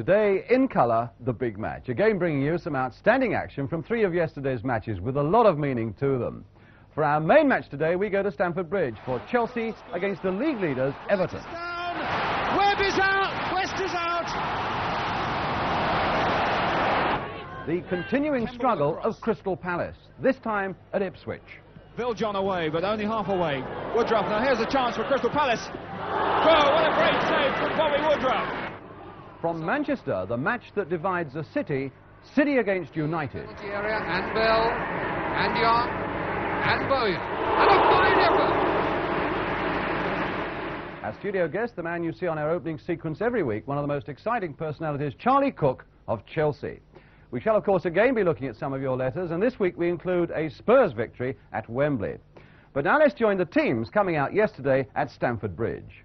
Today, in colour, the big match. Again bringing you some outstanding action from 3 of yesterday's matches with a lot of meaning to them. For our main match today, we go to Stamford Bridge for Chelsea against the league leaders, Everton. Webb is out! West is out! The continuing struggle of Crystal Palace, this time at Ipswich. Bill John away, but only half away. Woodruff, now here's a chance for Crystal Palace. Oh, what a great save from Bobby Woodruff! From Manchester, the match that divides a city, City against United. And Bell, and Young, and Bowen, and a fine effort! Our studio guest, the man you see on our opening sequence every week, one of the most exciting personalities, Charlie Cooke of Chelsea. We shall, of course, again be looking at some of your letters, and this week we include a Spurs victory at Wembley. But now let's join the teams coming out yesterday at Stamford Bridge.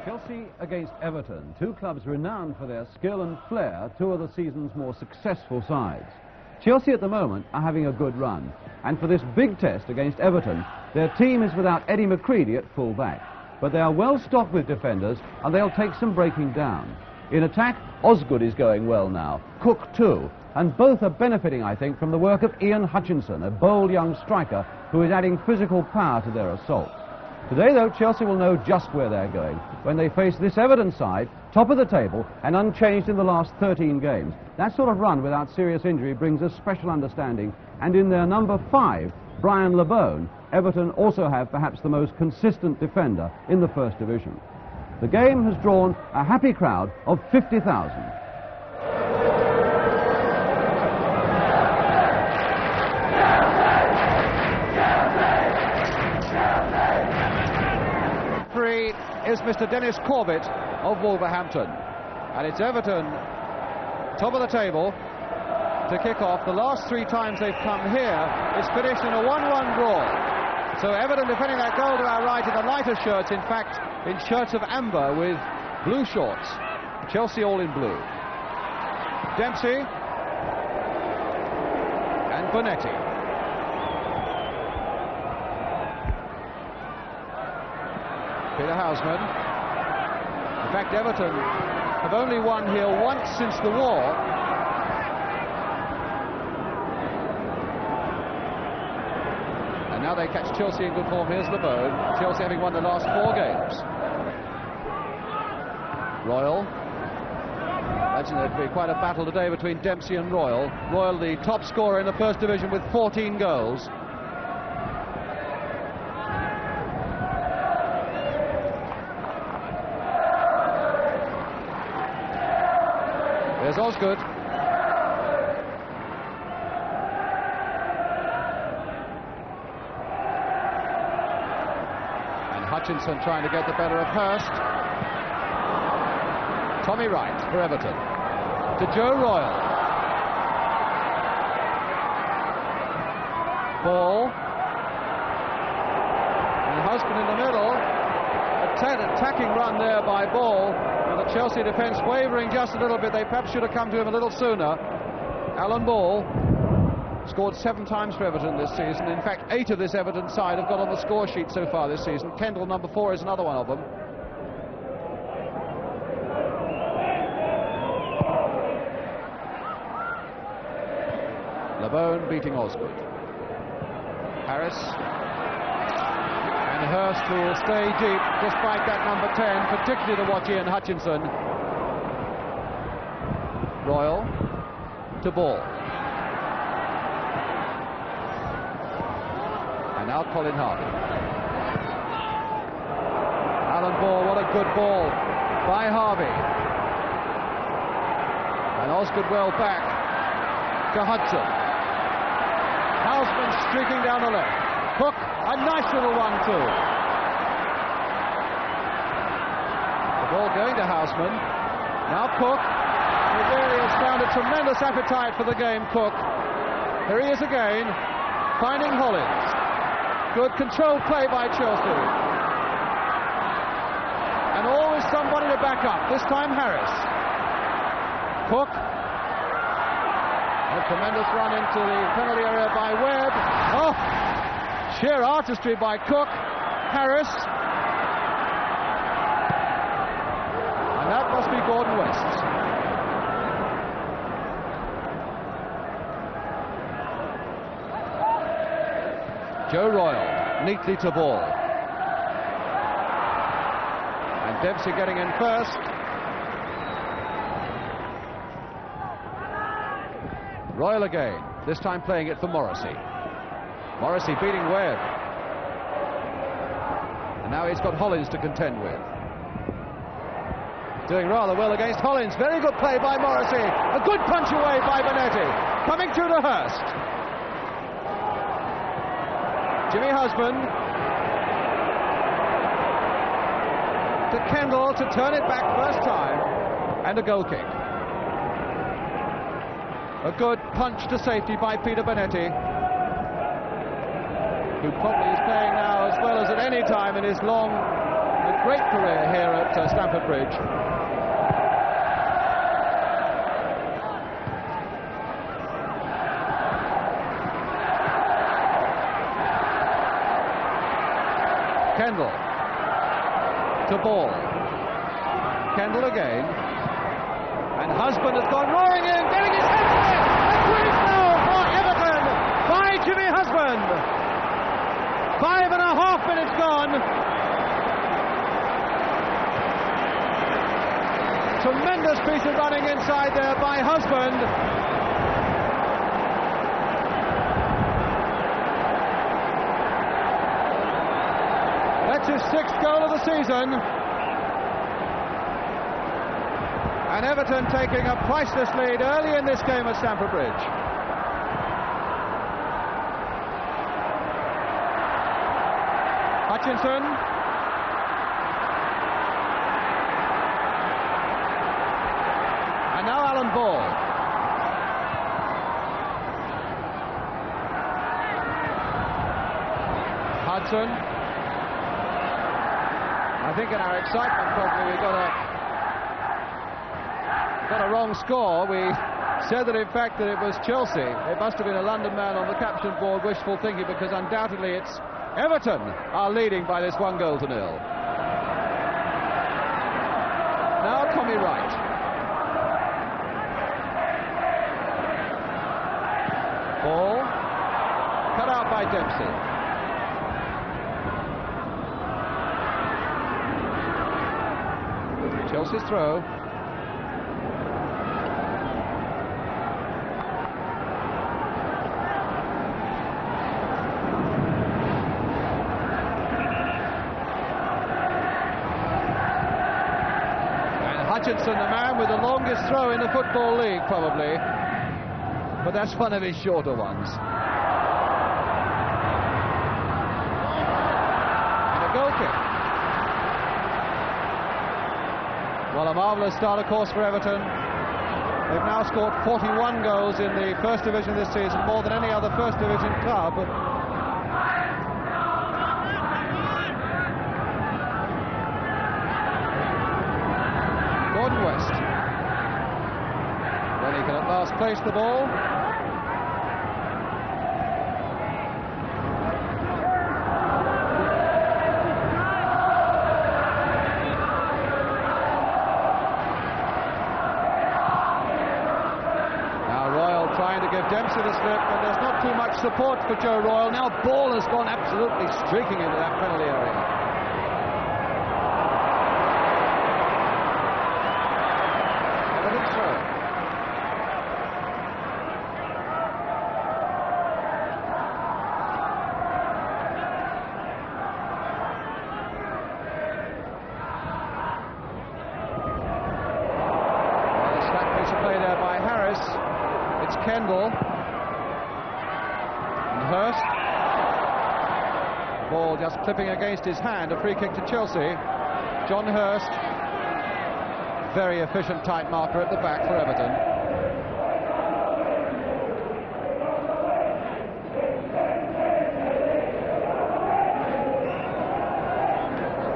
Chelsea against Everton, two clubs renowned for their skill and flair, two of the season's more successful sides. Chelsea at the moment are having a good run, and for this big test against Everton, their team is without Eddie McCready at full back, but they are well stocked with defenders and they'll take some breaking down. In attack, Osgood is going well now, Cooke too, and both are benefiting, I think, from the work of Ian Hutchinson, a bold young striker who is adding physical power to their assault. Today, though, Chelsea will know just where they're going when they face this Everton side, top of the table and unchanged in the last 13 games. That sort of run without serious injury brings a special understanding, and in their number 5, Brian LeBone, Everton also have perhaps the most consistent defender in the First Division. The game has drawn a happy crowd of 50,000. Is Mr. Dennis Corbett of Wolverhampton, and it's Everton top of the table to kick off. The last 3 times they've come here, it's finished in a 1-1 draw. So Everton defending that goal to our right in the lighter shirts, in fact in shirts of amber with blue shorts. Chelsea all in blue. Dempsey and Bonetti. Peter Houseman. In fact, Everton have only won here once since the war. And now they catch Chelsea in good form. Here's LeBone. Chelsea having won the last 4 games. Royal. Imagine there'd be quite a battle today between Dempsey and Royal. Royal, the top scorer in the First Division with 14 goals. There's Osgood. And Hutchinson trying to get the better of Hurst. Tommy Wright for Everton. To Joe Royal. Ball. And Husband in the middle. Attacking run there by Ball. The Chelsea defence wavering just a little bit. They perhaps should have come to him a little sooner. Alan Ball scored 7 times for Everton this season. In fact, 8 of this Everton side have got on the score sheet so far this season. Kendall, number 4, is another one of them. LeBone beating Osgood. Harris. And Hurst, who will stay deep despite that number 10, particularly to watch Ian Hutchinson. Royal to Ball. And now Colin Harvey. Alan Ball, what a good ball by Harvey. And Osgood well back to Hudson. Houseman streaking down the left. Cooke, a nice little 1-2. The ball going to Houseman. Now Cooke. He really has found a tremendous appetite for the game, Cooke. Here he is again, finding Hollins. Good controlled play by Chelsea. and always somebody to back up. This time Harris. Cooke. A tremendous run into the penalty area by Webb. Oh, sheer artistry by Cooke. Harris. And that must be Gordon West's. Joe Royle, neatly to ball. And Dempsey getting in first. Royle again, this time playing it for Morrissey. Morrissey beating Webb. And now he's got Hollins to contend with. Doing rather well against Hollins. Very good play by Morrissey. A good punch away by Bonetti. Coming through to Hurst. Jimmy Husband to Kendall to turn it back first time, and a goal kick. A good punch to safety by Peter Bonetti, who probably is playing now as well as at any time in his long and great career here at Stamford Bridge. Kendall to ball. Kendall again. And Husband has gone roaring in, getting his head to it. A great goal for Everton by Jimmy Husband. 5.5 minutes gone. Tremendous piece of running inside there by Husband. That's his 6th goal of the season. And Everton taking a priceless lead early in this game at Stamford Bridge. Hutchinson. And now Alan Ball. Hudson. I think in our excitement probably we got a wrong score. We said that in fact that it was Chelsea. It must have been a London man on the caption board wishful thinking, because undoubtedly it's Everton are leading by this 1-0. Now Tommy Wright. Ball cut out by Dempsey. Chelsea's throw. And Hutchinson, the man with the longest throw in the Football League, probably. But that's one of his shorter ones. And a goal kick. Well, a marvellous start, of course, for Everton. They've now scored 41 goals in the First Division this season, more than any other First Division club. Gordon West. When he can at last place the ball. Dempsey the slip, and there's not too much support for Joe Royle. Now Ball has gone absolutely streaking into that penalty area. Everton throw. Well, a slack piece of play there by Harris. It's Kendall. And Hurst. Ball just clipping against his hand. A free kick to Chelsea. John Hurst. Very efficient tight marker at the back for Everton.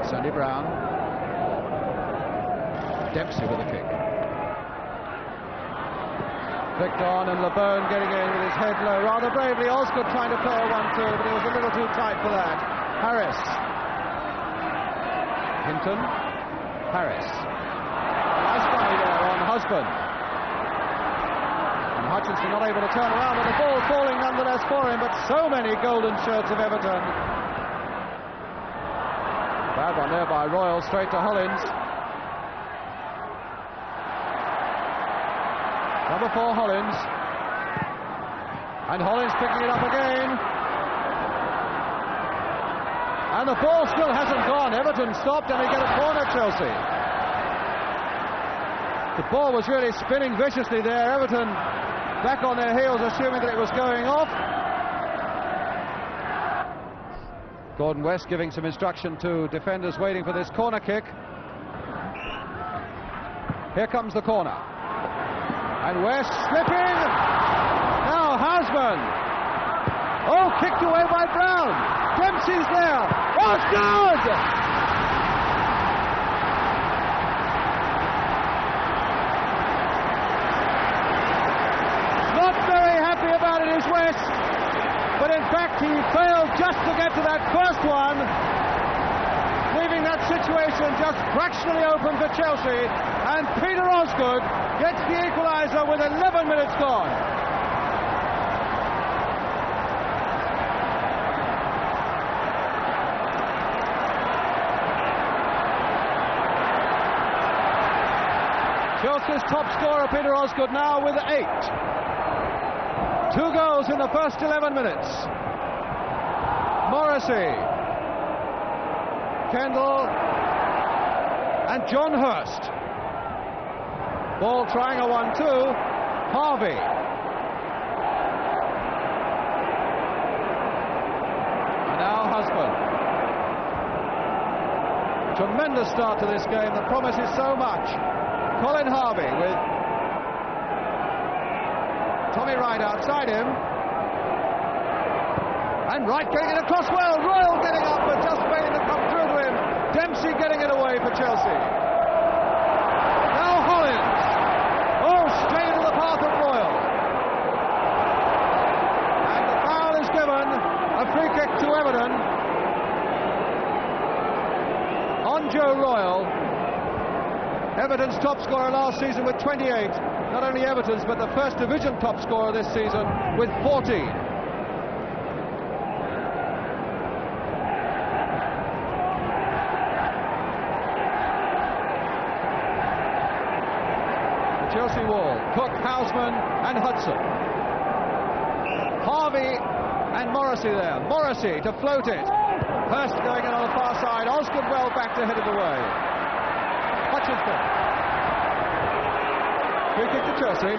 Sonny Brown. Dempsey with the kick. Flicked on, and LeBone getting in with his head low rather bravely. Osgood trying to play a 1-2, but he was a little too tight for that. Harris. Hinton. Harris. Nice dummy there on Husband. And Hutchinson not able to turn around, but the ball falling nonetheless for him. But so many golden shirts of Everton. Bad one there by Royal, straight to Hollins. Number 4, Hollins. And Hollins picking it up again. And the ball still hasn't gone. Everton stopped, and they get a corner, Chelsea. The ball was really spinning viciously there. Everton back on their heels, assuming that it was going off. Gordon West giving some instruction to defenders waiting for this corner kick. Here comes the corner. And West slipping. Now Husband. Oh, kicked away by Brown. Dempsey's there. Oh, it's good! Not very happy about it is West. But in fact, he failed just to get to that first one, leaving that situation just fractionally open for Chelsea. And Peter Osgood gets the equaliser with 11 minutes gone. Chelsea's top scorer, Peter Osgood, now with 8. 2 goals in the first 11 minutes. Morrissey, Kendall, and John Hurst. Ball trying a 1-2. Harvey. And now Husband. Tremendous start to this game that promises so much. Colin Harvey with Tommy Wright outside him. And Wright getting it across well. Royal getting up, but just failing to come through to him. Dempsey getting it away for Chelsea. Now Hollins. Oh, straight into the path of Royal. And the foul is given. A free kick to Everton. On Joe Royal. Everton's top scorer last season with 28. Not only Everton's, but the First Division top scorer this season with 14. The Chelsea wall. Cooke, Houseman and Hudson. Harvey and Morrissey there. Morrissey to float it. Hurst going in on the far side. Osgood well back to head it away. Hutchinson. Free kick to Chelsea.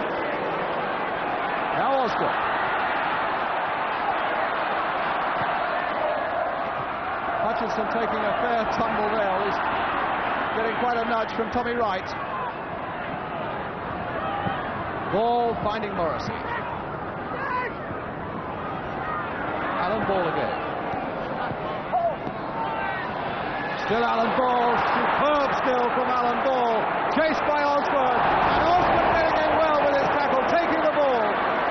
Now Osgood. Hutchinson taking a fair tumble there. He's getting quite a nudge from Tommy Wright. Ball finding Morrissey. Alan Ball again. Still Alan Ball, superb skill from Alan Ball, chased by Osgood, and Osgood getting in well with his tackle, taking the ball,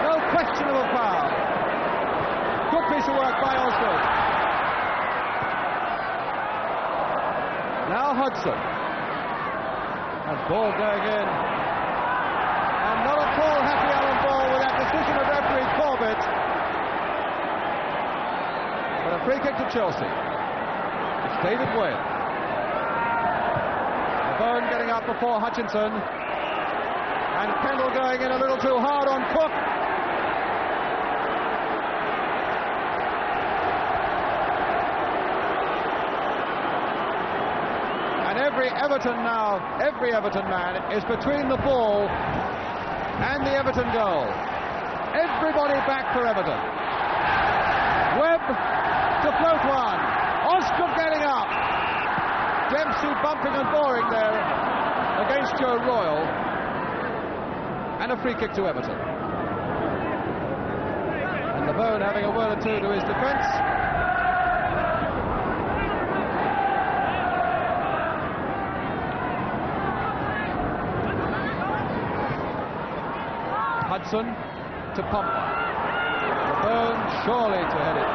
no question of a foul. Good piece of work by Osgood. Now Hudson, and Ball going in, and not at all happy Alan Ball with that decision of referee Corbett, but a free kick to Chelsea. It's David Wade. Bone getting up before Hutchinson. And Kendall going in a little too hard on Cooke. And every Everton man is between the ball and the Everton goal. Everybody back for Everton. Webb to float one. Osgood getting up. Dempsey bumping and boring there against Joe Royal. And a free kick to Everton. And LeBone having a word or two to his defence. Hudson to Pompa. LeBone surely to head it.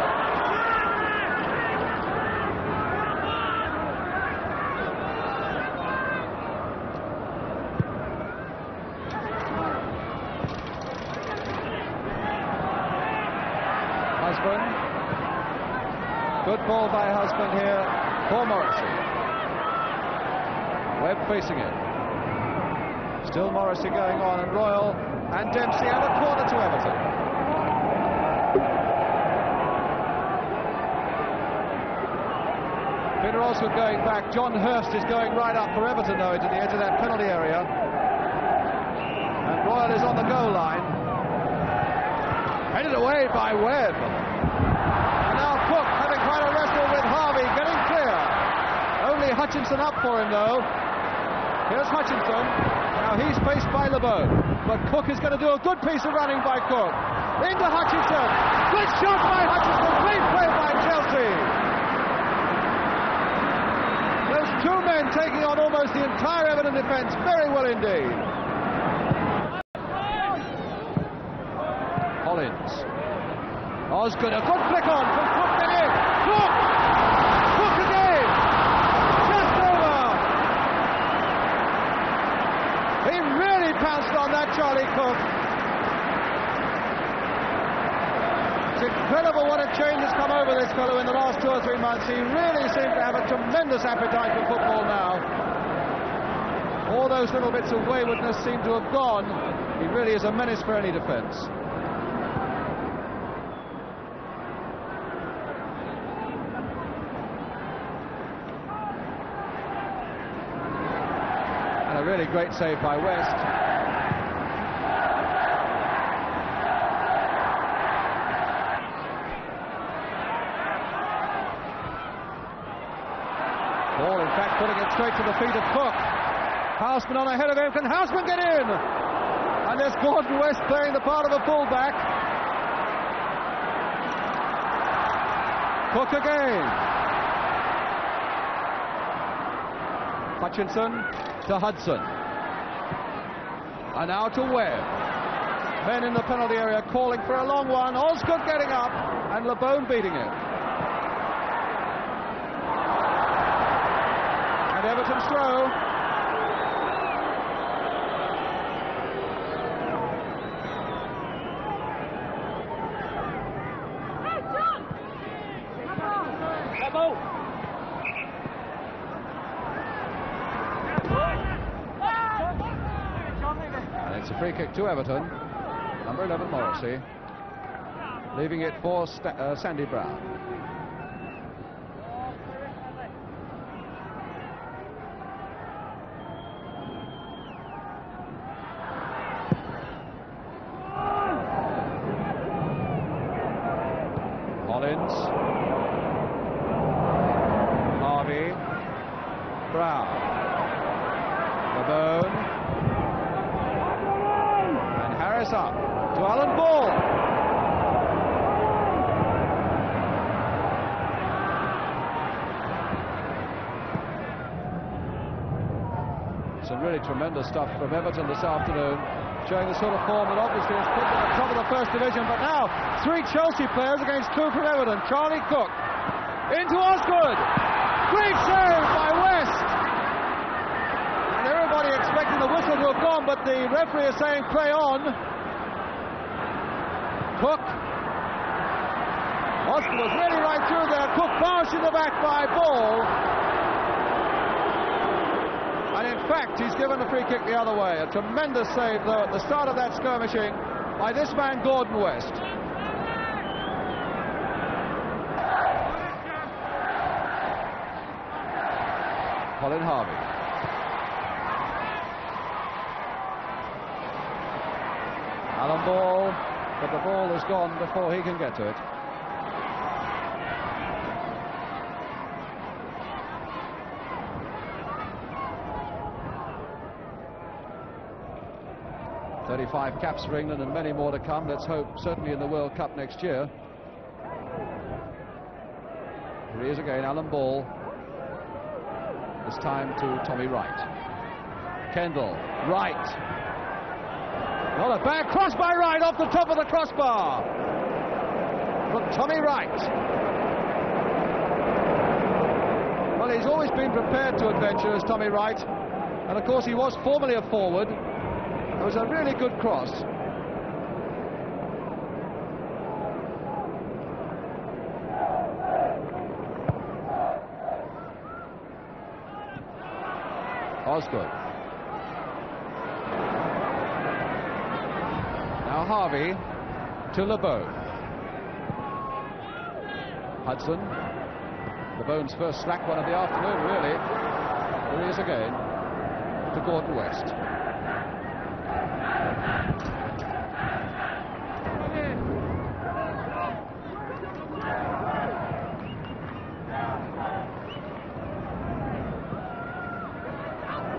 Husband. Good ball by Husband here for Morrissey. Webb facing it. Still Morrissey going on, and Royal and Dempsey have a corner to Everton. Peter Osgood going back. John Hurst is going right up for Everton though into the edge of that penalty area. And Royal is on the goal line. Headed away by Webb. And now Cooke having quite a wrestle with Harvey, getting clear. Only Hutchinson up for him though. Here's Hutchinson. Now he's faced by LeBeau. But Cooke is going to do a good piece of running by Cooke. Into Hutchinson. Good shot by Hutchinson. Great play by Chelsea. Those two men taking on almost the entire Everton defence very well indeed. Collins. Osgood, a good flick on from Cooke, get in. Cooke! Cooke again! Just over! He really pounced on that, Charlie Cooke. It's incredible what a change has come over this fellow in the last 2 or 3 months. He really seems to have a tremendous appetite for football now. All those little bits of waywardness seem to have gone. He really is a menace for any defence. A really great save by West. Ball, in fact, putting it straight to the feet of Cooke. Houseman on ahead of him. Can Houseman get in? And there's Gordon West playing the part of a fullback. Cooke again. Hutchinson to Hudson. And now to Webb. Men in the penalty area calling for a long one. Osgood getting up and LeBone beating it. And Everton's throw. It's a free kick to Everton. Number 11, Morrissey. Leaving it for Sandy Brown. Collins. Harvey. Brown. LeBone. Up to Alan Ball. Some really tremendous stuff from Everton this afternoon, showing the sort of form that obviously has put them at the top of the first division. But now 3 Chelsea players against 2 from Everton. Charlie Cooke into Osgood. Great save by West. And everybody expecting the whistle to have gone, but the referee is saying play on. Cooke. Osgood was really right through there. Cooke bounced in the back by Ball. And in fact, he's given the free kick the other way. A tremendous save, though, at the start of that skirmishing by this man, Gordon West. Colin Harvey. Alan Ball. But the ball is gone before he can get to it. "35 caps for England and many more to come. Let's hope, certainly in the World Cup next year." Here he is again, Alan Ball. This time to Tommy Wright. Kendall, Wright. Not a bad cross by Wright off the top of the crossbar from Tommy Wright. Well, he's always been prepared to adventure as Tommy Wright, and of course he was formerly a forward. It was a really good cross. Osgood. Now Harvey to LeBeau. Hudson. LeBeau's first slack one of the afternoon, really. Here he is again to Gordon West.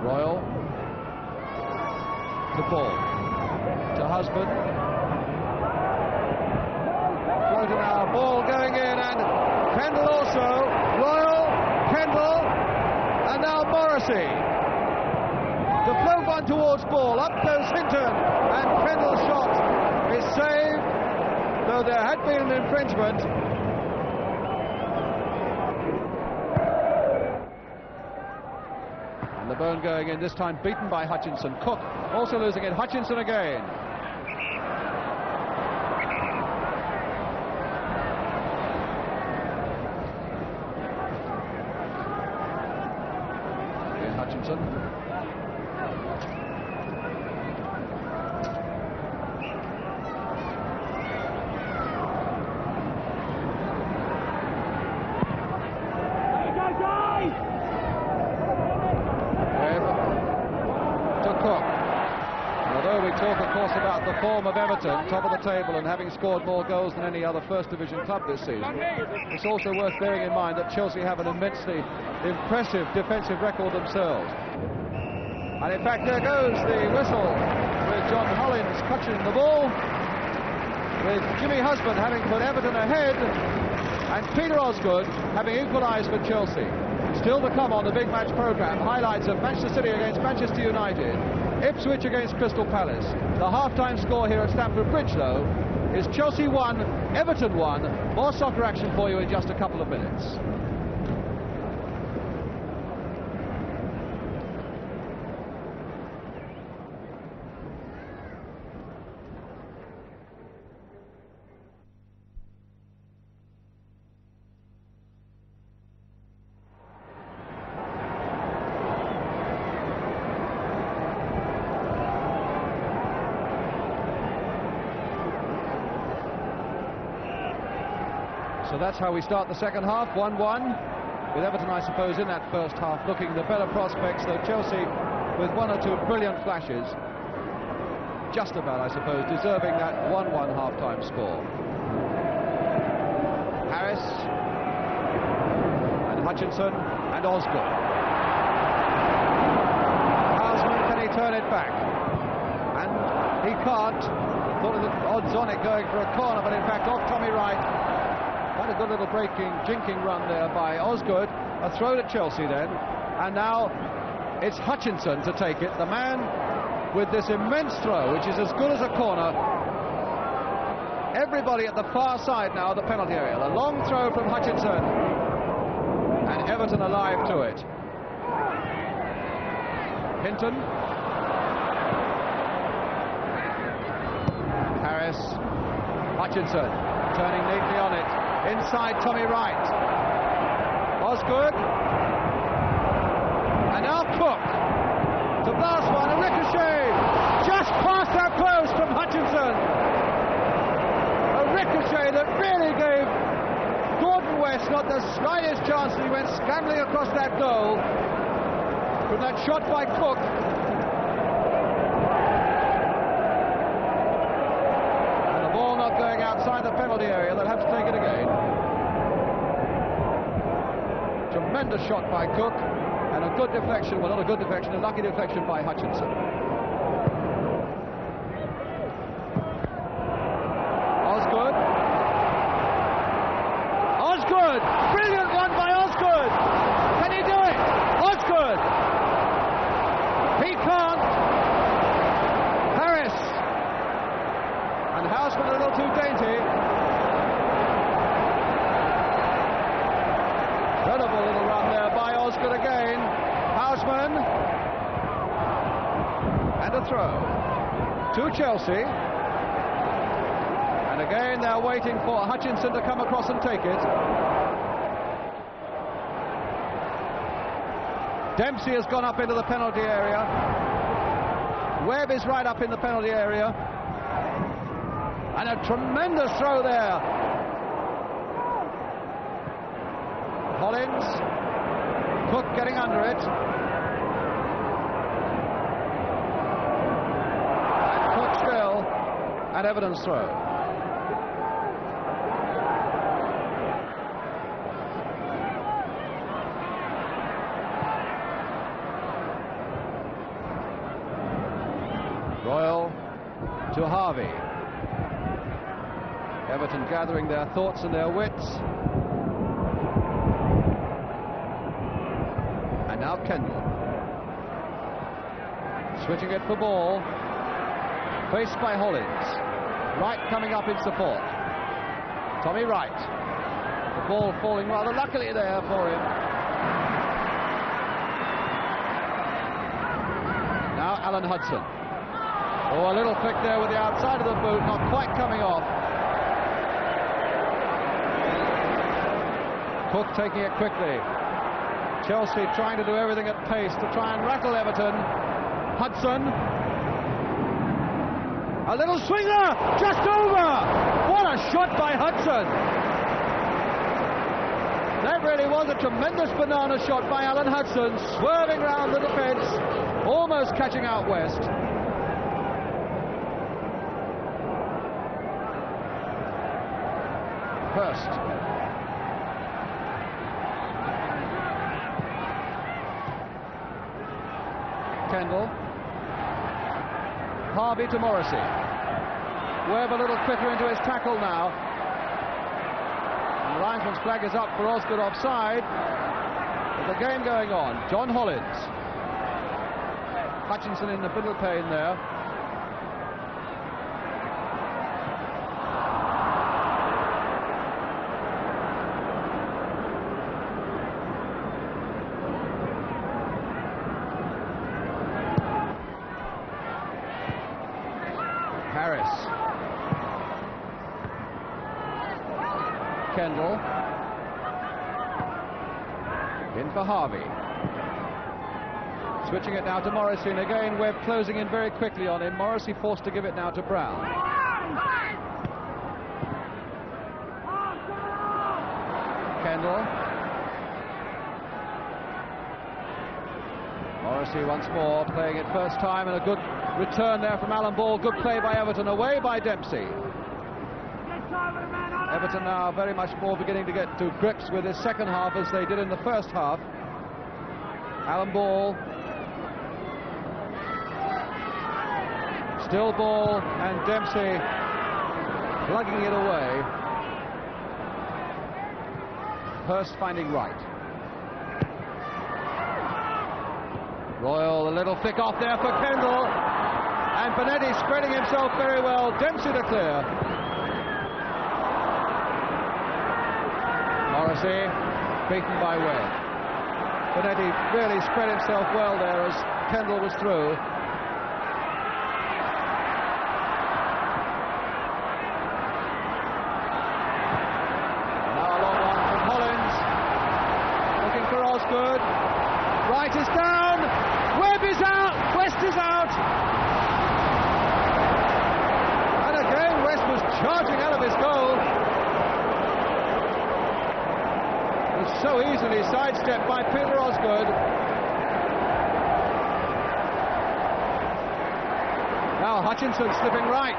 Royal to Ball to Husband. Floater now, Ball going in, and Kendall also. Royal, Kendall, and now Morrissey. The float one towards Ball. Up goes Hinton, and Kendall's shot is saved, though there had been an infringement. LeBeau going in, this time beaten by Hutchinson. Cooke also losing it. Hutchinson again. Again Hutchinson. About the form of Everton, top of the table, and having scored more goals than any other First Division club this season, it's also worth bearing in mind that Chelsea have an immensely impressive defensive record themselves. And in fact, there goes the whistle with John Hollins clutching the ball, with Jimmy Husband having put Everton ahead, and Peter Osgood having equalised for Chelsea. Still to come on the big match programme, highlights of Manchester City against Manchester United, Ipswich against Crystal Palace. The half-time score here at Stamford Bridge, though, is Chelsea 1, Everton 1. More soccer action for you in just a couple of minutes. So that's how we start the second half, 1-1, with Everton, I suppose, in that first half looking the better prospects, though Chelsea with one or two brilliant flashes, just about, I suppose, deserving that 1-1 half-time score. Harris and Hutchinson and Osgood. Houseman, can he turn it back? And he can't. Thought of the odds on it going for a corner, but in fact off Tommy Wright. Quite a good little jinking run there by Osgood. A throw to Chelsea then, and now it's Hutchinson to take it, the man with this immense throw, which is as good as a corner. Everybody at the far side now of the penalty area. The long throw from Hutchinson, and Everton alive to it. Hinton. Harris. Hutchinson turning neatly on it. Inside Tommy Wright. Osgood. And now Cooke. To blast one, a ricochet. Just past that post from Hutchinson. A ricochet that really gave Gordon West not the slightest chance, and he went scrambling across that goal from that shot by Cooke. And the ball not going outside the penalty area, they'll have to take it again. Tremendous shot by Cooke, and a good deflection, well, not a good deflection, a lucky deflection by Hutchinson. Osgood. Osgood! Brilliant one by Osgood! Can he do it? Osgood! He can't. Harris Osgood again. Houseman. And a throw to Chelsea. And again they're waiting for Hutchinson to come across and take it. Dempsey has gone up into the penalty area. Webb is right up in the penalty area. And a tremendous throw there. Hollins. Cooke getting under it. And Cooke still at Everton's throw. Royal to Harvey. Everton gathering their thoughts and their wits. And now Kendall. Switching it for ball. Faced by Hollins. Wright coming up in support. Tommy Wright. The ball falling rather luckily there for him. Now Alan Hudson. Oh, a little flick there with the outside of the boot, not quite coming off. Cooke taking it quickly. Chelsea trying to do everything at pace to try and rattle Everton. Hudson. A little swinger, just over. What a shot by Hudson. That really was a tremendous banana shot by Alan Hudson, swerving round the defence, almost catching out West. Hurst. Kendall. Harvey to Morrissey. Webb a little quicker into his tackle now. And the linesman's flag is up for Osgood offside. But the game going on. John Hollins. Hutchinson in the middle pane there. Kendall. In for Harvey. Switching it now to Morrissey, and again Webb closing in very quickly on him. Morrissey forced to give it now to Brown. Kendall. Morrissey once more playing it first time, and a good return there from Alan Ball. Good play by Everton, away by Dempsey. Everton now very much more beginning to get to grips with this second half as they did in the first half. Alan Ball. Still Ball and Dempsey plugging it away. Hurst finding Wright. Royal, a little flick off there for Kendall. And Benetti spreading himself very well. Dempsey to clear. Morrissey beaten by Webb. Benetti really spread himself well there as Kendall was through. And now a long one from Hollins. Looking for Osgood. Wright is down. Webb is out. West is out. And again West was charging out of his goal. So easily sidestepped by Peter Osgood. Now Hutchinson slipping right.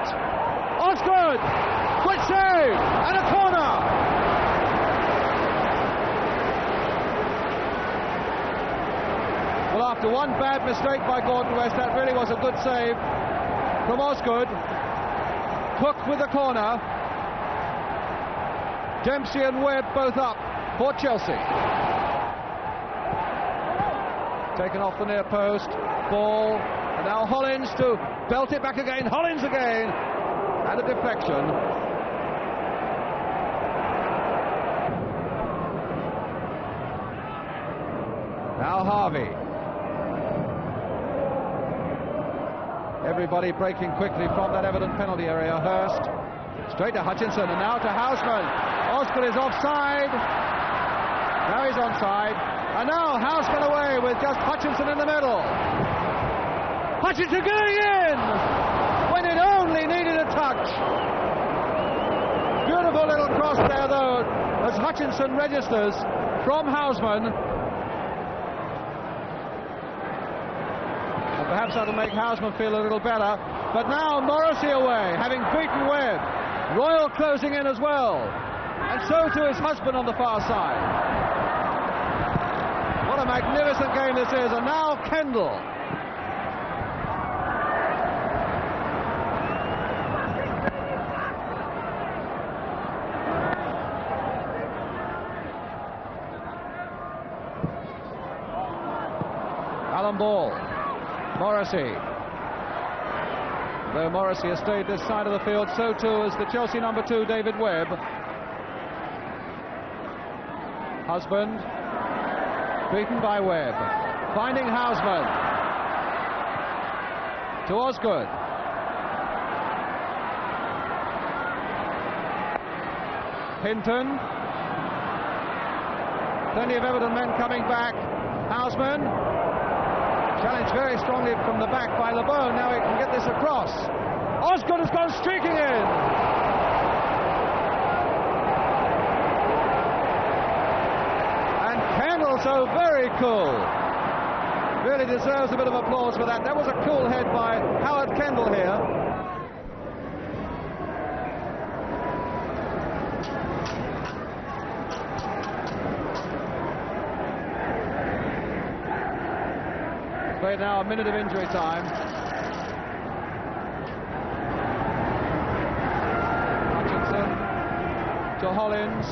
Osgood! Quick save! And a corner! Well, after one bad mistake by Gordon West, that really was a good save from Osgood. Cooke with the corner. Dempsey and Webb both up for Chelsea. Taken off the near post. Ball. And now Hollins to belt it back again. Hollins again. And a deflection. Now Harvey. Everybody breaking quickly from that Everton penalty area. Hurst straight to Hutchinson, and now to Houseman. Osgood is offside. Now he's onside, and now Houseman away with just Hutchinson in the middle. Hutchinson going in when it only needed a touch. Beautiful little cross there though, as Hutchinson registers from Houseman. And perhaps that'll make Houseman feel a little better. But now Morrissey away, having beaten Webb. Royal closing in as well. And so too his husband on the far side. What a magnificent game this is. And now Kendall. Alan Ball. Morrissey. Though Morrissey has stayed this side of the field, so too as the Chelsea number 2, David Webb. Husband beaten by Webb. Finding Houseman. To Osgood. Hinton. Plenty of Everton men coming back. Houseman. Challenged very strongly from the back by LeBeau. Now he can get this across. Osgood has gone streaking in. And Kendall, so very cool. Really deserves a bit of applause for that. That was a cool head by Howard Kendall here. Played now a minute of injury time. Hutchinson to Hollins.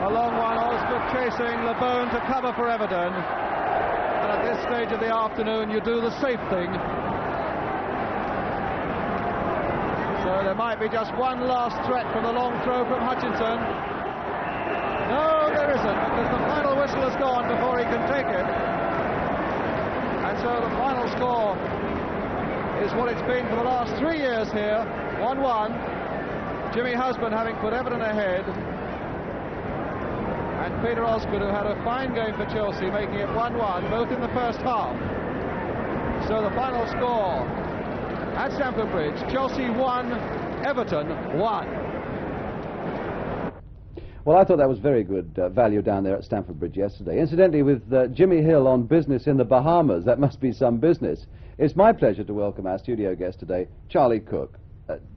A long one, Osgood chasing LeBeau to cover for Everton. And at this stage of the afternoon, you do the safe thing. So there might be just one last threat from the long throw from Hutchinson. No, there isn't, because the final whistle has gone before he can take it. And so the final score is what it's been for the last 3 years here, 1-1. Jimmy Husband having put Everton ahead. And Peter Osgood, who had a fine game for Chelsea, making it 1-1, both in the first half. So the final score at Stamford Bridge, Chelsea 1, Everton 1. Well, I thought that was very good value down there at Stamford Bridge yesterday. Incidentally, with Jimmy Hill on business in the Bahamas, that must be some business. It's my pleasure to welcome our studio guest today, Charlie Cooke.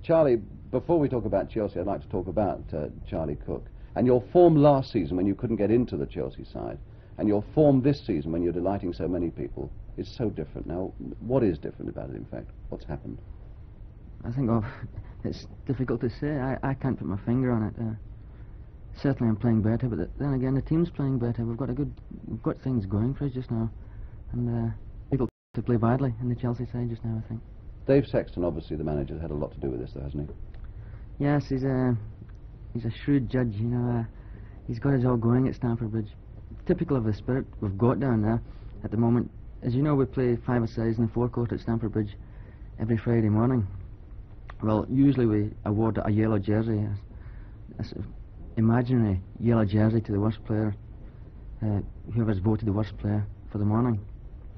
Charlie, before we talk about Chelsea, I'd like to talk about Charlie Cooke. And your form last season when you couldn't get into the Chelsea side, and your form this season when you're delighting so many people, is so different. Now, what is different about it, in fact? What's happened? I think it's difficult to say. I can't put my finger on it. Certainly I'm playing better, but then again the team's playing better. We've got things going for us just now, and people to play badly in the Chelsea side just now, I think. Dave Sexton, obviously the manager, had a lot to do with this, though, hasn't he? Yes, he's a shrewd judge. You know, he's got us all going at Stamford Bridge. Typical of the spirit we've got down there at the moment. As you know, we play 5-a-side in the forecourt at Stamford Bridge every Friday morning. Well, usually we award a yellow jersey, a sort of imaginary yellow jersey to the worst player, whoever's voted the worst player for the morning.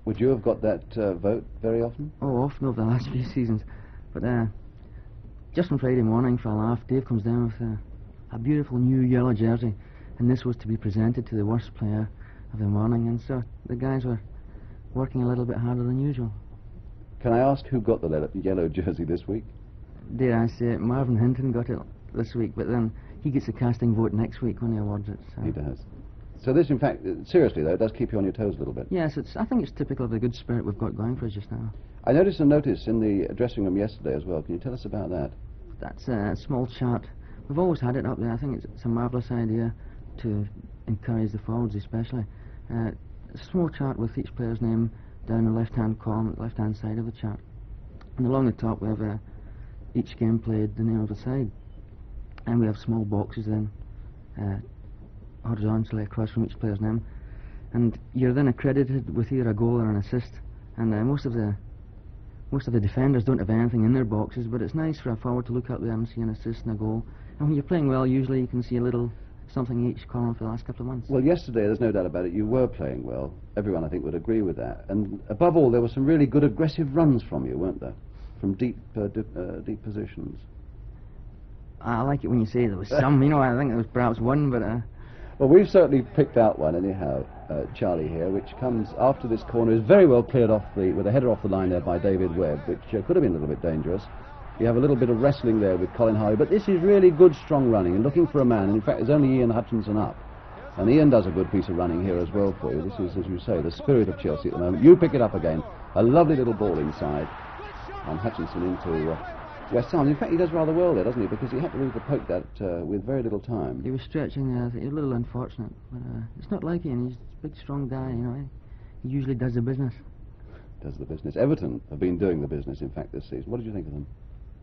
Would you have got that vote very often? Oh, often over the last few seasons. But just on Friday morning, for a laugh, Dave comes down with a beautiful new yellow jersey, and this was to be presented to the worst player of the morning, and so the guys were working a little bit harder than usual. Can I ask who got the yellow jersey this week? Dare I say it, Marvin Hinton got it this week, but then he gets a casting vote next week when he awards it. So. He does. So this, in fact, seriously though, it does keep you on your toes a little bit. Yes, I think it's typical of the good spirit we've got going for us just now. I noticed a notice in the dressing room yesterday as well. Can you tell us about that? That's a small chart. We've always had it up there. I think it's a marvellous idea to encourage the forwards especially. A small chart with each player's name down the left-hand column, the left-hand side of the chart. And along the top we have each game played, the name of the side. And we have small boxes then horizontally across from each player's name. and you're then accredited with either a goal or an assist. And most of the defenders don't have anything in their boxes, but it's nice for a forward to look up there and see an assist and a goal. And when you're playing well, usually you can see a little something each column for the last couple of months. Well, yesterday, there's no doubt about it, you were playing well. Everyone, I think, would agree with that. And above all, there were some really good aggressive runs from you, weren't there? From deep positions. I like it when you say there was some. You know, I think there was perhaps one, but... Well, we've certainly picked out one, anyhow, Charlie here, which comes after this corner, is very well cleared off with a header off the line there by David Webb, which could have been a little bit dangerous. You have a little bit of wrestling there with Colin Harvey, but this is really good, strong running, and looking for a man. And in fact, there's only Ian Hutchinson up. And Ian does a good piece of running here as well for you. This is, as you say, the spirit of Chelsea at the moment. You pick it up again. A lovely little ball inside. And Hutchinson into West Ham. In fact, he does rather well there, doesn't he? Because he had to really poke that with very little time. He was stretching there. I think he was a little unfortunate. But it's not like him. He's a big, strong guy, you know. He usually does the business. Does the business. Everton have been doing the business, in fact, this season. What did you think of them?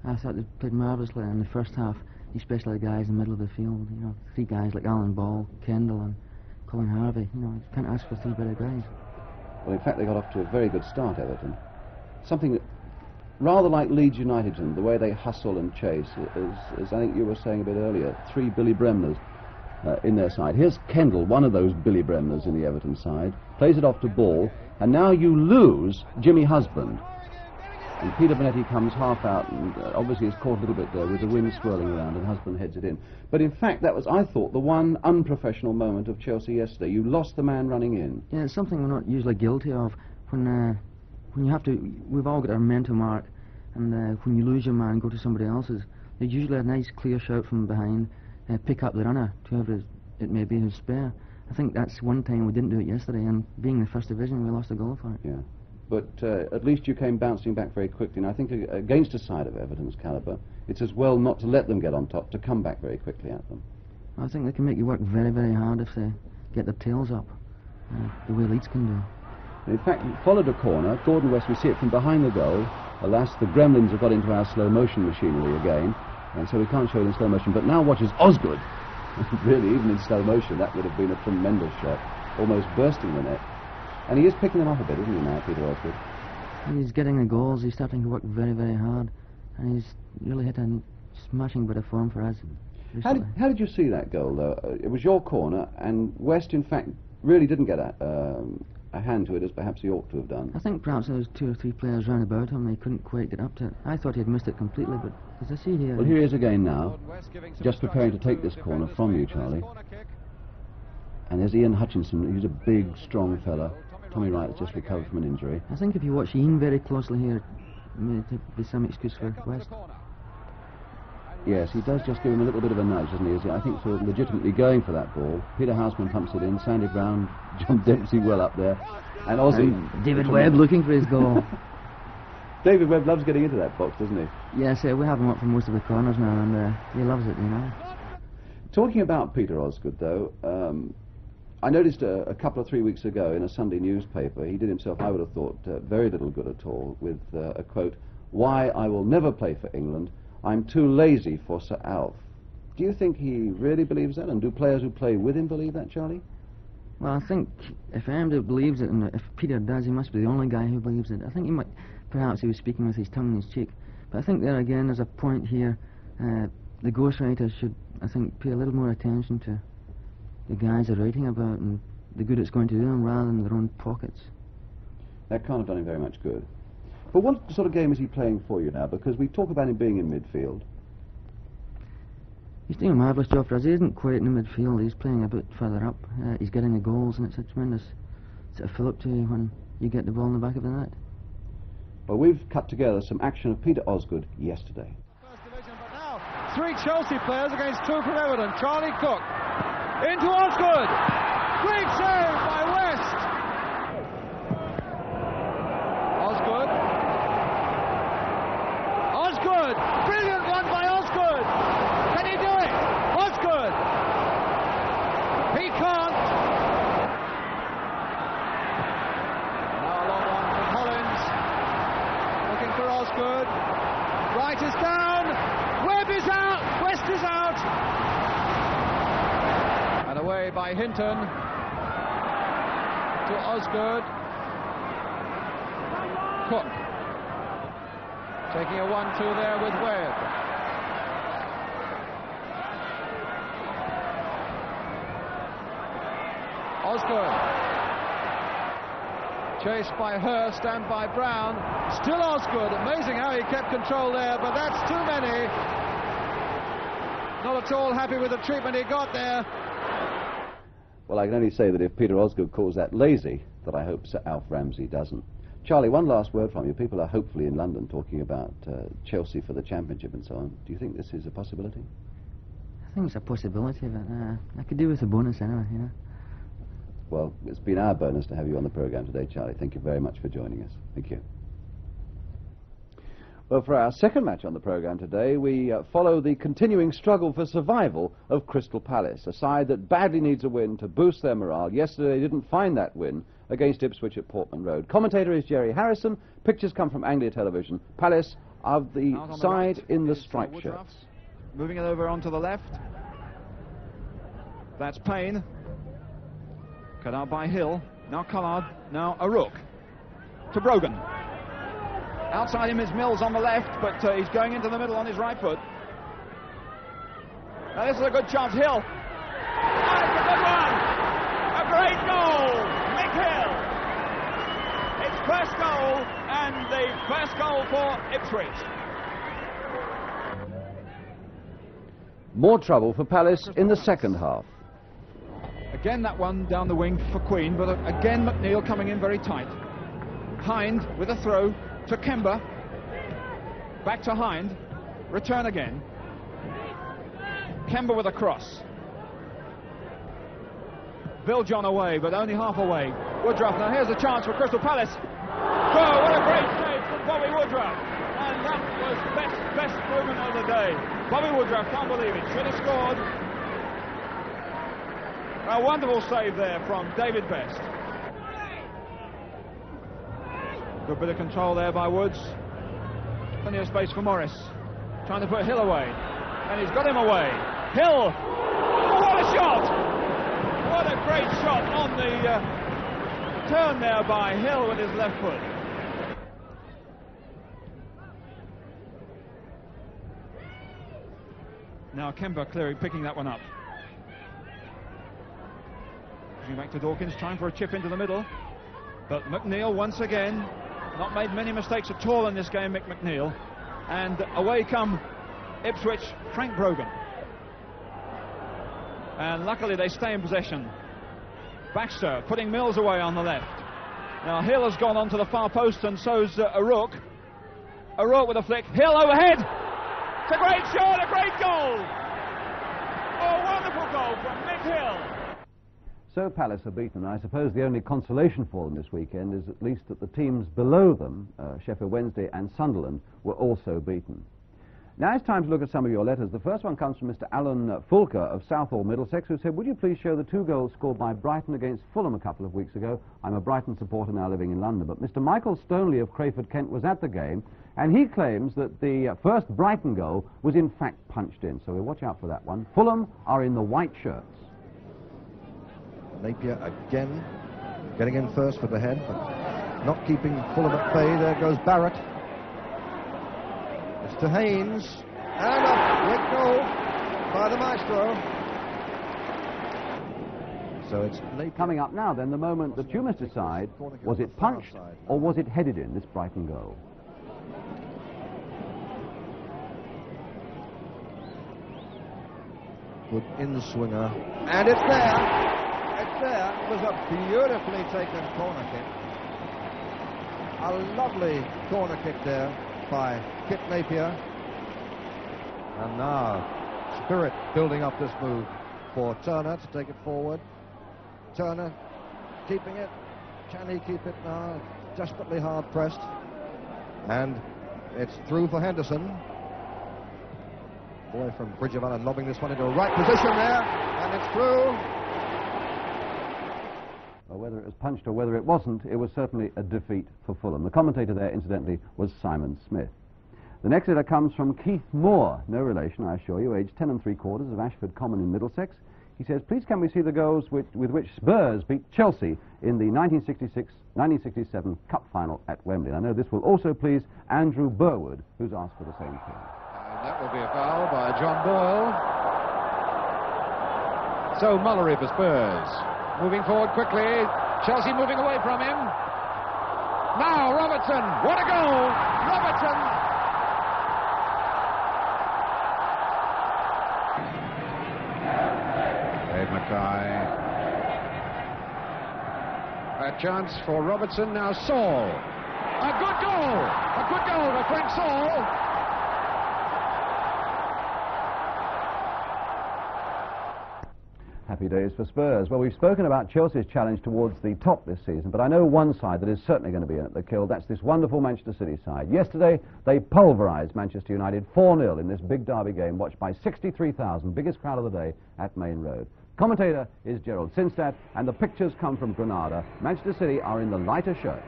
I thought they played marvellously in the first half, especially the guys in the middle of the field. You know, three guys like Alan Ball, Kendall and Colin Harvey. You know, you can't ask for three better guys. Well, in fact, they got off to a very good start, Everton. Something that, rather like Leeds United, the way they hustle and chase, as I think you were saying a bit earlier, three Billy Bremners in their side. Here's Kendall, one of those Billy Bremners in the Everton side, plays it off to Ball, and now you lose Jimmy Husband. And Peter Bonetti comes half out, and obviously is caught a little bit there with the wind swirling around, and Husband heads it in. But in fact, that was, I thought, the one unprofessional moment of Chelsea yesterday. You lost the man running in. Yeah, it's something we're not usually guilty of. When you have to, we've all got our mental mark, and when you lose your man and go to somebody else's, there's usually a nice clear shout from behind, pick up the runner, to whoever it may be who's spare. I think that's one time we didn't do it yesterday, and being the first division, we lost a goal for it. Yeah. But at least you came bouncing back very quickly, and I think against a side of Everton's calibre, it's as well not to let them get on top, to come back very quickly at them. I think they can make you work very, very hard if they get their tails up, the way Leeds can do. In fact, followed a corner. Gordon West, we see it from behind the goal. Alas, the gremlins have got into our slow motion machinery again, and so we can't show it in slow motion. But now watches Osgood. Really, even in slow motion, that would have been a tremendous shot, almost bursting the net. And he is picking them up a bit, isn't he now, Peter Osgood? He's getting the goals. He's starting to work very, very hard, and he's really hit a smashing bit of form for us. How did you see that goal, though? It was your corner, and West, in fact, really didn't get a hand to it as perhaps he ought to have done. I think perhaps there was two or three players round about him. They couldn't quite get up to it. I thought he had missed it completely, but as I see here... Well, here he is again now, just preparing to take this corner from you, Charlie. And there's Ian Hutchinson. He's a big, strong fella. Tommy Wright has just recovered from an injury. I think if you watch Ian very closely here, may be some excuse for West. Yes, he does just give him a little bit of a nudge, doesn't he? I think for legitimately going for that ball. Peter Houseman pumps it in, Sandy Brown, John Dempsey well up there, and Ozzy. And David Webb looking for his goal. David Webb loves getting into that box, doesn't he? Yes, we have him up for most of the corners now, and he loves it, you know. Talking about Peter Osgood, though, I noticed a couple of 3 weeks ago in a Sunday newspaper, he did himself, I would have thought, very little good at all, with a quote, "Why I will never play for England, I'm too lazy for Sir Alf." Do you think he really believes that, and do players who play with him believe that, Charlie? Well, I think if anybody believes it, and if Peter does, he must be the only guy who believes it. I think perhaps he was speaking with his tongue in his cheek. But I think there again, there's a point here, the ghostwriters should, I think, pay a little more attention to the guys they're writing about and the good it's going to do them rather than their own pockets. That can't have done him very much good. But what sort of game is he playing for you now? Because we talk about him being in midfield. He's doing a marvellous job for us. He isn't quite in the midfield. He's playing a bit further up. He's getting the goals, and it's a tremendous sort of fill-up to you when you get the ball in the back of the net. Well, we've cut together some action of Peter Osgood yesterday. First division, but now 3 Chelsea players against 2 from Everton. Charlie Cooke into Osgood. Great save by West. Osgood. Osgood. Brilliant run by Osgood. Can he do it? Osgood. He can't. Now a long one from Hollins. Looking for Osgood. Wright is down. Webb is out. West is out. And away by Hinton. to Osgood. Cooke. Taking a 1-2 there with Webb. Osgood. Chased by Hurst and by Brown. Still Osgood. Amazing how he kept control there, but that's too many. Not at all happy with the treatment he got there. Well, I can only say that if Peter Osgood calls that lazy, that I hope Sir Alf Ramsey doesn't. Charlie, one last word from you. People are hopefully in London talking about Chelsea for the championship and so on. Do you think this is a possibility? I think it's a possibility, but I could do with a bonus anyway, you know. Well, it's been our bonus to have you on the programme today, Charlie. Thank you very much for joining us. Thank you. Well, for our second match on the programme today, we follow the continuing struggle for survival of Crystal Palace, a side that badly needs a win to boost their morale. Yesterday they didn't find that win against Ipswich at Portman Road. Commentator is Jerry Harrison. Pictures come from Anglia Television. Palace are the side right in the is, striped shirts. Moving it over onto the left. That's Payne. Cut out by Hill. Now Collard. Now Arook. To Brogan. Outside him is Mills on the left, but he's going into the middle on his right foot. Now this is a good chance. Hill. Oh, it's a good one. A great goal. Mick Hill. It's first goal, and the first goal for Ipswich. More trouble for Palace in the second half. Again that one down the wing for Queen, but again McNeil coming in very tight. Hind with a throw to Kemba. Back to Hind. Return again. Kemba with a cross. Viljohn away, but only half away. Woodruff, now here's a chance for Crystal Palace. Oh, what a great save from Bobby Woodruff. And that was best movement of the day. Bobby Woodruff, can't believe it, should have scored. A wonderful save there from David Best. Good bit of control there by Woods. Plenty of space for Morris. Trying to put Hill away. And he's got him away. Hill! Oh, what a shot! What a great shot on the turn there by Hill with his left foot. Now Kemba clearing, picking that one up. Pushing back to Dawkins, trying for a chip into the middle. But McNeil once again, not made many mistakes at all in this game, Mick McNeil. And away come Ipswich, Frank Brogan. And luckily they stay in possession. Baxter putting Mills away on the left. Now Hill has gone onto the far post, and so's Arook. Arook with a flick. Hill overhead. It's a great shot, a great goal. Oh, wonderful goal from Mick Hill. So Palace are beaten. I suppose the only consolation for them this weekend is at least that the teams below them, Sheffield Wednesday and Sunderland, were also beaten. Now it's time to look at some of your letters. The first one comes from Mr. Alan Fulker of Southall, Middlesex, who said, would you please show the 2 goals scored by Brighton against Fulham a couple of weeks ago? I'm a Brighton supporter now living in London. But Mr. Michael Stoneley of Crayford, Kent, was at the game, and he claims that the first Brighton goal was in fact punched in. So we'll watch out for that one. Fulham are in the white shirts. Napier again getting in first for the head, but not keeping Fulham at bay. There goes Barrett. It's to Haynes, and a quick goal by the maestro. So it's Napier. Coming up now then, the moment that you must decide, was it punched or was it headed in, this Brighton goal? Good in-swinger, and it's there. It's there. It was a beautifully taken corner kick. A lovely corner kick there by Kit Napier. And now spirit building up this move for Turner to take it forward. Turner keeping it. Can he keep it now? Desperately hard pressed. And it's through for Henderson. Boy from Bridge of Allen lobbing this one into a right position there. And it's through. Well, whether it was punched or whether it wasn't, it was certainly a defeat for Fulham. The commentator there, incidentally, was Simon Smith. The next letter comes from Keith Moore, no relation, I assure you, aged 10 3/4 of Ashford Common in Middlesex. He says, please can we see the goals with which Spurs beat Chelsea in the 1966-1967 Cup final at Wembley. And I know this will also please Andrew Burwood, who's asked for the same thing. And that will be a foul by John Boyle. So Mullery for Spurs. Moving forward quickly. Chelsea moving away from him. Now Robertson. What a goal! Robertson. Mackay. A chance for Robertson, now Saul. A good goal! A good goal for Frank Saul. Happy days for Spurs. Well, we've spoken about Chelsea's challenge towards the top this season, but I know one side that is certainly going to be in at the kill. That's this wonderful Manchester City side. Yesterday, they pulverised Manchester United 4-0 in this big derby game, watched by 63,000, biggest crowd of the day at Main Road. Commentator is Gerald Sinstadt, and the pictures come from Granada. Manchester City are in the lighter shirts.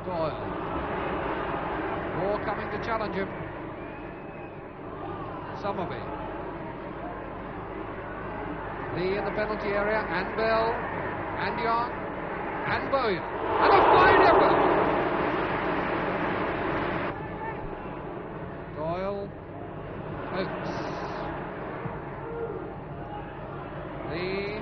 Doyle. Moore coming to challenge him. Summerby. Lee in the penalty area, and Bell, and Young, and Bowen. And a fine effort! Doyle. Oates. Lee.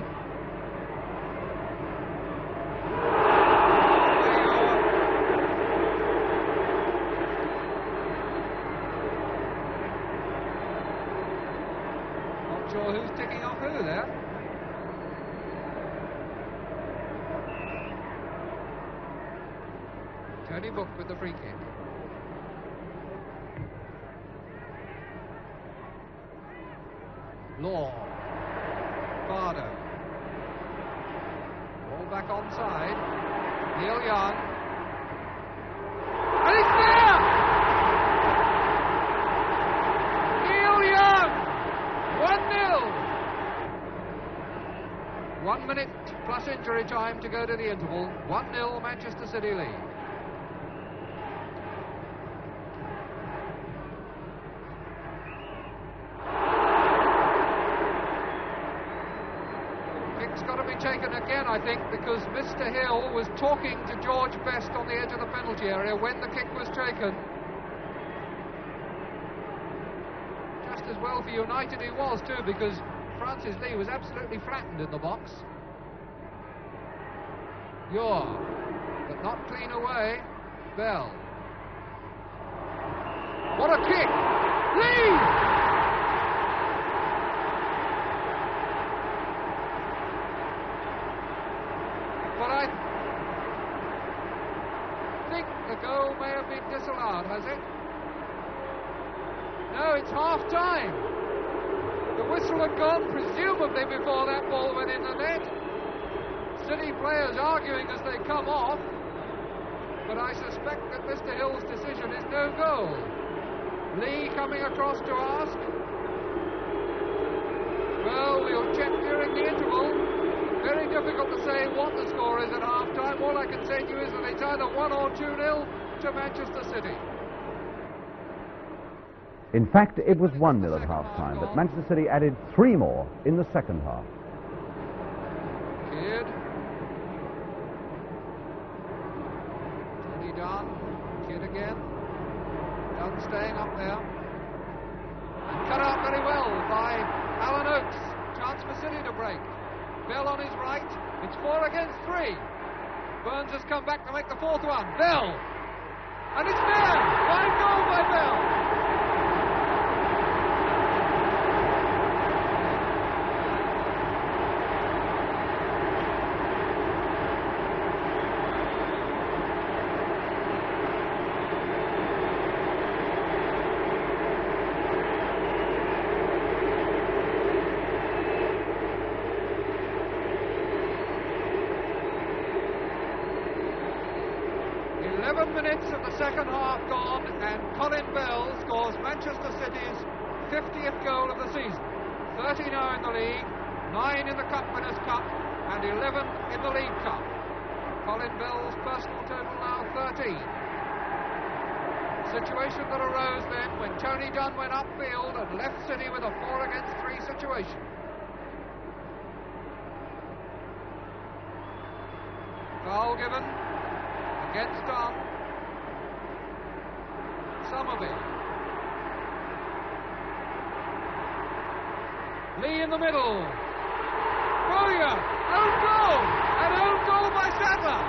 Not sure who's ticking off who there. Tony Book with the free kick. Law. Bardo. Ball back onside. Neil Young. And it's there! Neil Young! 1-0. 1 minute plus injury time to go to the interval. 1-0 Manchester City lead. Got to be taken again, I think, because Mr. Hill was talking to George Best on the edge of the penalty area when the kick was taken. Just as well for United he was too, because Francis Lee was absolutely flattened in the box. Ure, but not clean away. Bell. What a kick! Lee! But I think the goal may have been disallowed, has it? No, it's half-time. The whistle had gone, presumably before that ball went in the net. City players arguing as they come off, but I suspect that Mr. Hill's decision is no goal. Lee coming across to ask. Well, we'll check during the interval. Very difficult to say what the score is at half-time. All I can say to you is that it's either 1 or 2-0 to Manchester City. In fact, it was 1-0 at half-time, but Manchester City added 3 more in the second half. Kidd. Tony Dunn. Kidd again. Dunn staying up there. And cut out very well by Alan Oates. Chance for City to break. Bell on his right. It's 4 against 3. Burns has come back to make the 4th one. Bell. And it's there. Fine goal by Bell. Minutes of the second half gone, and Colin Bell scores Manchester City's 50th goal of the season. 30 now in the league, 9 in the Cup Winners' Cup, and 11 in the League Cup. Colin Bell's personal total now 13. Situation that arose then when Tony Dunn went upfield and left City with a 4 against 3 situation. Foul given against Dunn. Summerby. Lee in the middle. Bowyer. Own goal. An own goal by Sadler.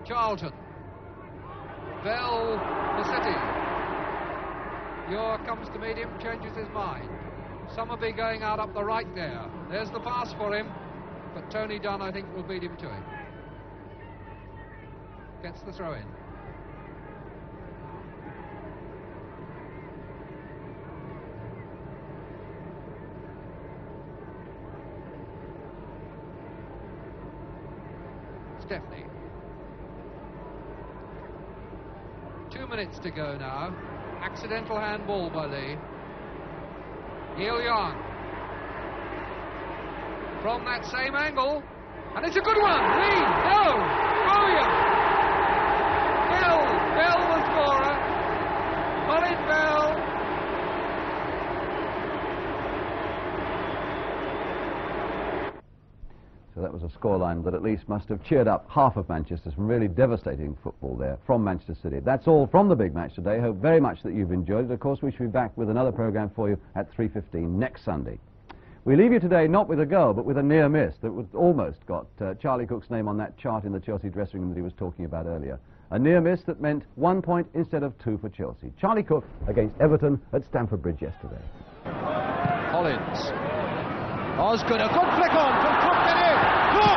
Charlton. Bell for City. Ure comes to meet him, changes his mind. Summerby going out up the right there. There's the pass for him, but Tony Dunn, I think, will beat him to it. Gets the throw in. Stepney. 2 minutes to go now. Accidental handball by Lee. Neil Young. From that same angle. And it's a good one. Lee. No. Bowyer. Bell the scorer. Colin Bell. So that was a scoreline that at least must have cheered up half of Manchester. Some really devastating football there from Manchester City. That's all from the big match today. Hope very much that you've enjoyed it. Of course, we shall be back with another programme for you at 3:15 next Sunday. We leave you today not with a goal, but with a near miss that was almost got Charlie Cooke's name on that chart in the Chelsea dressing room that he was talking about earlier. A near miss that meant 1 point instead of 2 for Chelsea. Charlie Cooke against Everton at Stamford Bridge yesterday. Collins. Osgood, a good flick on from Cooke, get in! Good!